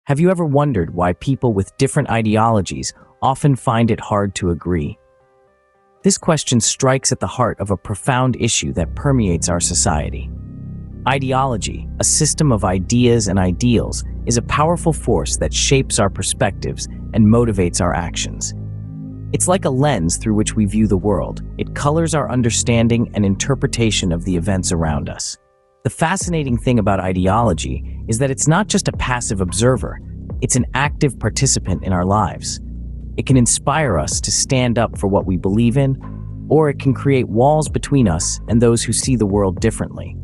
Have you ever wondered why people with different ideologies often find it hard to agree? This question strikes at the heart of a profound issue that permeates our society. Ideology, a system of ideas and ideals, is a powerful force that shapes our perspectives and motivates our actions. It's like a lens through which we view the world. It colors our understanding and interpretation of the events around us. The fascinating thing about ideology is that it's not just a passive observer, it's an active participant in our lives. It can inspire us to stand up for what we believe in, or it can create walls between us and those who see the world differently.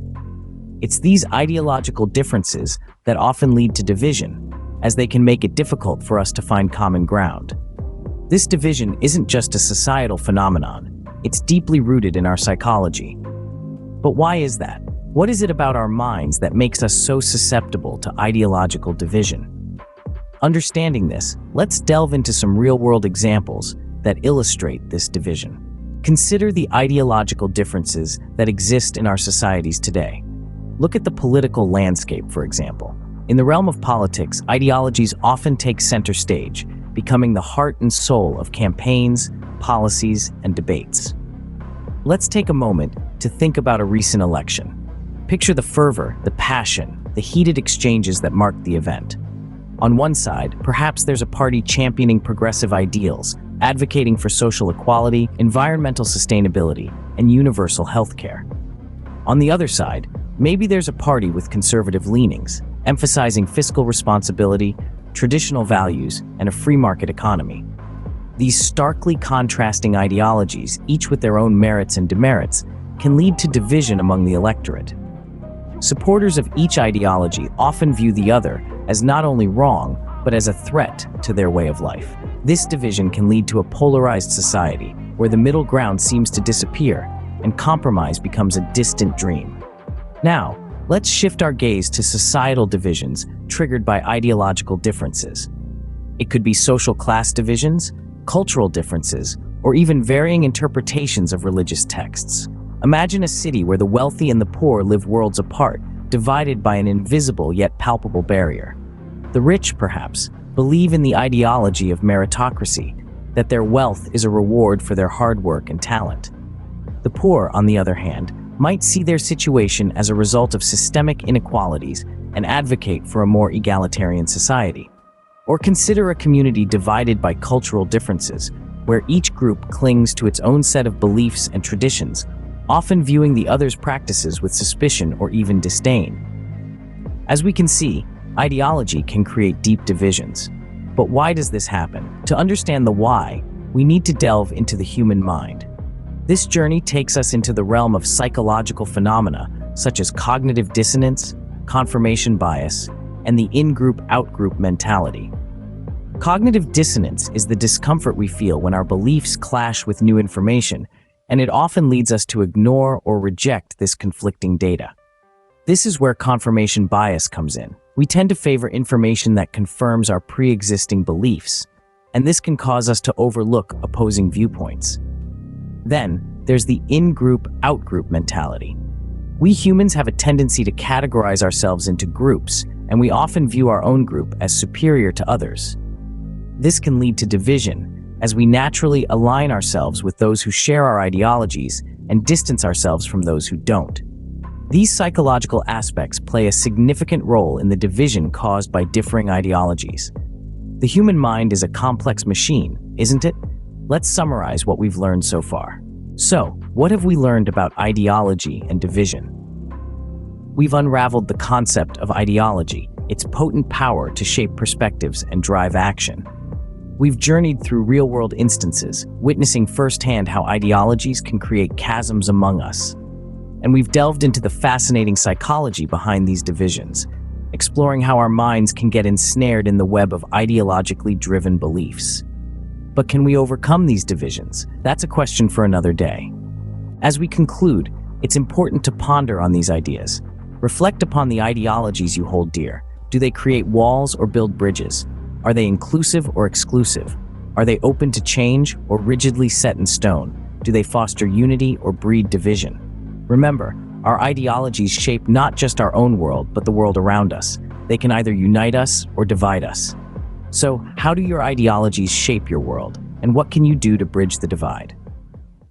It's these ideological differences that often lead to division, as they can make it difficult for us to find common ground. This division isn't just a societal phenomenon, it's deeply rooted in our psychology. But why is that? What is it about our minds that makes us so susceptible to ideological division? Understanding this, let's delve into some real-world examples that illustrate this division. Consider the ideological differences that exist in our societies today. Look at the political landscape, for example. In the realm of politics, ideologies often take center stage, becoming the heart and soul of campaigns, policies, and debates. Let's take a moment to think about a recent election. Picture the fervor, the passion, the heated exchanges that marked the event. On one side, perhaps there's a party championing progressive ideals, advocating for social equality, environmental sustainability, and universal health care. On the other side, maybe there's a party with conservative leanings, emphasizing fiscal responsibility, traditional values, and a free market economy. These starkly contrasting ideologies, each with their own merits and demerits, can lead to division among the electorate. Supporters of each ideology often view the other as not only wrong, but as a threat to their way of life. This division can lead to a polarized society, where the middle ground seems to disappear and compromise becomes a distant dream. Now, let's shift our gaze to societal divisions triggered by ideological differences. It could be social class divisions, cultural differences, or even varying interpretations of religious texts. Imagine a city where the wealthy and the poor live worlds apart, divided by an invisible yet palpable barrier. The rich, perhaps, believe in the ideology of meritocracy, that their wealth is a reward for their hard work and talent. The poor, on the other hand, might see their situation as a result of systemic inequalities and advocate for a more egalitarian society. Or consider a community divided by cultural differences, where each group clings to its own set of beliefs and traditions, often viewing the other's practices with suspicion or even disdain. As we can see, ideology can create deep divisions. But why does this happen? To understand the why, we need to delve into the human mind. This journey takes us into the realm of psychological phenomena such as cognitive dissonance, confirmation bias, and the in-group, out-group mentality. Cognitive dissonance is the discomfort we feel when our beliefs clash with new information, and it often leads us to ignore or reject this conflicting data. This is where confirmation bias comes in. We tend to favor information that confirms our pre-existing beliefs, and this can cause us to overlook opposing viewpoints. Then, there's the in-group, out-group mentality. We humans have a tendency to categorize ourselves into groups, and we often view our own group as superior to others. This can lead to division, as we naturally align ourselves with those who share our ideologies and distance ourselves from those who don't. These psychological aspects play a significant role in the division caused by differing ideologies. The human mind is a complex machine, isn't it? Let's summarize what we've learned so far. So, what have we learned about ideology and division? We've unraveled the concept of ideology, its potent power to shape perspectives and drive action. We've journeyed through real-world instances, witnessing firsthand how ideologies can create chasms among us. And we've delved into the fascinating psychology behind these divisions, exploring how our minds can get ensnared in the web of ideologically driven beliefs. But can we overcome these divisions? That's a question for another day. As we conclude, it's important to ponder on these ideas. Reflect upon the ideologies you hold dear. Do they create walls or build bridges? Are they inclusive or exclusive? Are they open to change or rigidly set in stone? Do they foster unity or breed division? Remember, our ideologies shape not just our own world, but the world around us, They can either unite us or divide us. So, how do your ideologies shape your world, and what can you do to bridge the divide?